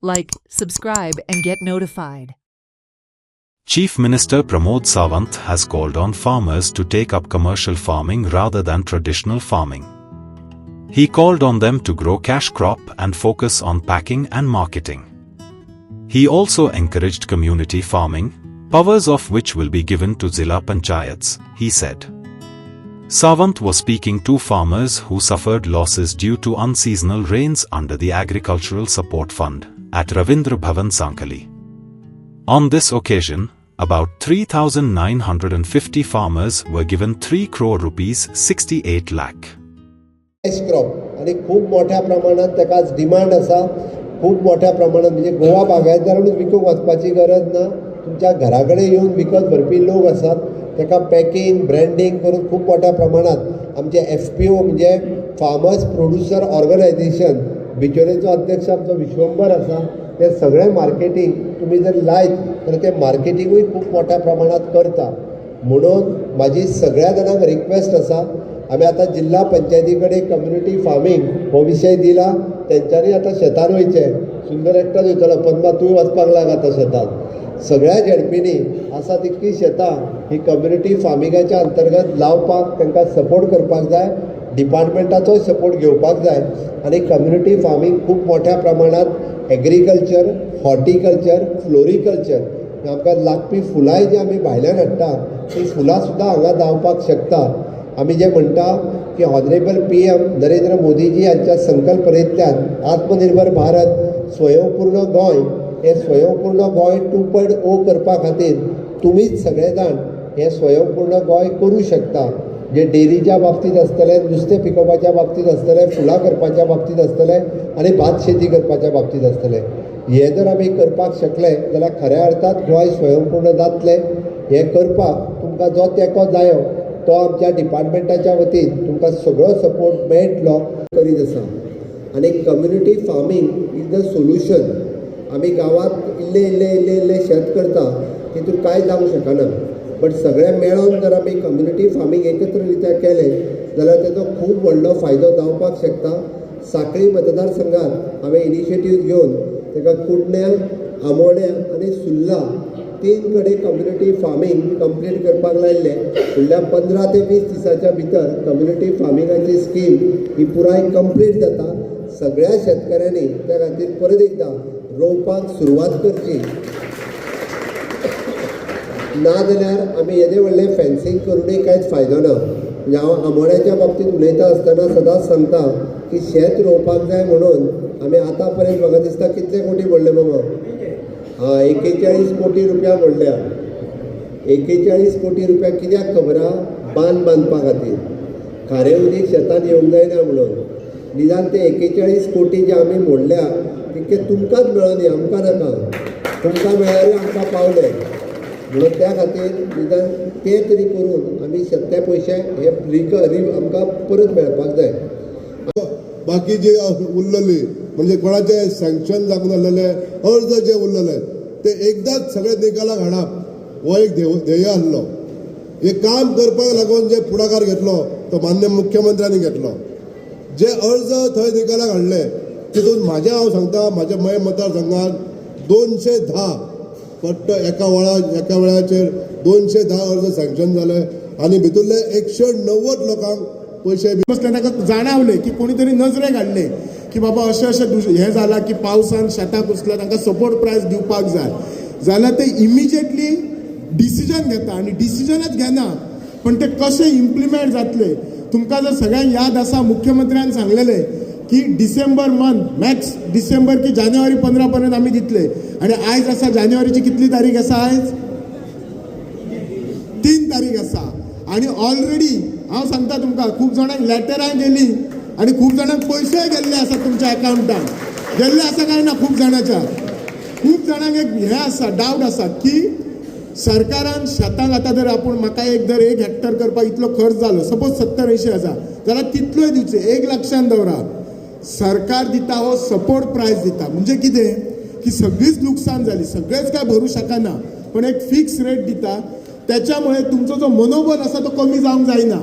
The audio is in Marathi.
Like, subscribe, and get notified. Chief Minister Pramod Sawant has called on farmers to take up commercial farming rather than traditional farming. He called on them to grow cash crop and focus on packing and marketing. He also encouraged community farming, powers of which will be given to Zilla Panchayats, he said. Sawant was speaking to farmers who suffered losses due to unseasonal rains under the Agricultural Support Fund at Ravindra Bhavan Sankhali. On this occasion, about 3,950 farmers were given 3 crore rupees 68 lakh. Crop आणि खूप मोठ्या प्रमाणात त्याका डिमांड असा. खूप मोठ्या प्रमाणात म्हणजे गोवा बागायतदारांनीच विकूंक वचपाची गरज ना. तुमच्या घराकडे येऊन विकत भरपी लोक असतात. त्याका पॅकिंग ब्रँडिंग करून खूप मोठ्या प्रमाणात आमचे FPO म्हणजे फार्मर्स प्रोड्युसर ऑर्गनायझेशन बिचोरेचो अध्यक्ष आमचो विश्वंभर असा. ते सगळे मार्केटिंग तुम्ही जर लायत तर ते मार्केटिंगूय खूप मोठ्या प्रमाणात करता. म्हणून माझी सगळ्या जाणांक रिक्वेस्ट असा. आम्ही आता जिल्हा पंचायतीकडे कम्युनिटी फार्मिंग हो विषय दिला. त्यांच्यानी आता शेतान वयचे. सुंदर एकटाच वयतलो. पद्मा तूं वचपाक लाग आता शेतात. सगळ्या झेडपींनी आसा तितकी शेतां ही कम्युनिटी फार्मिंगाच्या अंतर्गत लावपाक तांकां सपोर्ट करपाक जाय. डिपार्टमेंटाचो सपोर्ट घेवपाक जाय. आणि कम्युनिटी फार्मिंग खूप मोठ्या प्रमाणात एग्रीकल्चर, हॉर्टिकल्चर, फ्लोरिकल्चर आमकां लागपी फुलांय जी आमी भायल्यान हाडटा ती फुलां सुद्दां हांगा जावपाक शकता. आमी जे म्हणटा की ऑनरेबल PM नरेंद्र मोदीजी यांच्या संकल्पनेंतल्यान आत्मनिर्भर भारत स्वयंपूर्ण गोंय हे स्वयंपूर्ण गोंय 2.0 करपा खातीर तुमीच सगळे जाण हे स्वयंपूर्ण गोंय करूं शकता. जे डेरीच्या बाबतीत आसतले, नुस्तें पिकोवपाच्या बाबतीत आसतले, फुलां करपाच्या बाबतीत आसतले आनी भात शेती करपाच्या बाबतीत आसतले. हे जर आमी करपाक शकले जाल्यार खऱ्या अर्थात गोंय स्वयंपूर्ण जातलें. हे करपाक तुमकां जो तेंको जायो तो आमच्या डिपार्टमेंटाच्या वतीन तुमकां सगळो सपोर्ट मेळटलो करीत आसा. आनी community farming is the solution. आमी गांवांत इल्ले शेत करता तितून कांय जावंक शकना. बट सगळे मेळोन जर आमी कम्युनिटी फार्मिंग एकत्र रित्या केलें जाल्यार तेजो खूब व्हडलो फायदो जावपाक शकता. सांखळी मतदारसंघात हांवें इनिशिएटीव घेवन ताका कुडण्या, आमोण्या आनी सुर्ला 3 कडेन कम्युनिटी फार्मिंग कंप्लीट करपाक लायिल्ले. फुडल्या 15 ते 20 दिसाच्या भितर कम्युनिटी फार्मिंगाची स्कीम ही पुराय कंप्लीट जाता. सगळ्या शेतकऱ्यांनी त्या खातीर परत एकदां रोवपाक सुरवात करची. नाजाल्यार आमी येदे व्हडलें फेन्सिंग करूनय कांयच फायदो ना. म्हणजे हांव आमोण्याच्या बाबतींत उलयता आसतना सदांच सांगता की शेत रोवपाक जाय म्हणून आमी आतां पर्यंत म्हाका दिसता कितले कोटी मोडले मामा? 41 कोटी रुपया मोडल्या. 41 कोटी रुपया कित्याक खबर आहा? बांद बांदपा खातीर. खारें उदीक शेतान येवंक जायना म्हणून. निदान ते 41 कोटी जे आमी मोडल्या तितके तुमकांच मेळोनी, आमकां नाका. तुमकां मेळ्ळ्यार आमकां पावले. म्हणून त्या खातीर निदान ते तरी करून आमी ते पयशे हे आमकां परत मेळपाक जाय. बाकी जे उरलेली म्हणजे कोणाचे सँक्शन जावंक नासलेले अर्ज जे उरलेले ते एकदांच सगळे निकालाक हाडप हो एक ध्येय आसलो. हे काम करपाक लागून जे फुडाकार घेतलो तो माननीय मुख्यमंत्र्यांनी घेतलो. जे अर्ज थंय निकालाक हाडले तितून हांव सांगता म्हाज्या मय मतदारसंघात 210 फक्त एका वेळाचेर 210 अर्ज सँक्शन जाले आनी भितूरले 190 लोकांक पैसे ताका जाणवले की कोणी तरी नजरेक हाडले की बाबा अशें हें जाला की पावसान शेतां कुसला तांकां सपोर्ट प्रायस दिवपाक जाय जाल्यार ते इमिजिएटली डिसिजन घेता. आनी डिसिजनच घेना पण ते कशें इम्प्लिमेंट जातले. तुमकां जर सगळ्यांक याद आसा मुख्यमंत्र्यान सांगलेले की डिसेंबर मंथ मॅक्स डिसेंबर की जानेवारी 15 पर्यंत आमी दितले. आनी आयज आसा जानेवारीची कितली तारीख आसा? आयज 3 तारीख आसा. आनी ऑलरेडी हांव सांगता तुमकां खूब जाणांक लॅटरां गेली आनी खूब जाणांक पयशेय गेल्ले आसा तुमच्या अकाउंटान. गेल्ले आसा काय ना? खूब जाणांक एक हें आसा, डावट आसा की सरकारान शेतांक आतां जर आपूण म्हाका एक हेक्टर करपाक इतलो खर्च जालो सपोज 70-80 हजार जाल्यार तितलोय दिवचे. एक लक्षांत दवरा, सरकार दिता हो सपोर्ट प्रायस दिता. म्हणजे कितें की सगळीच लुकसाण जाली, सगळेच काय भरू शकना पण एक फिक्स रेट दिता. त्याच्यामुळे तुमचो जो मनोबल आसा तो कमी जावंक जायना.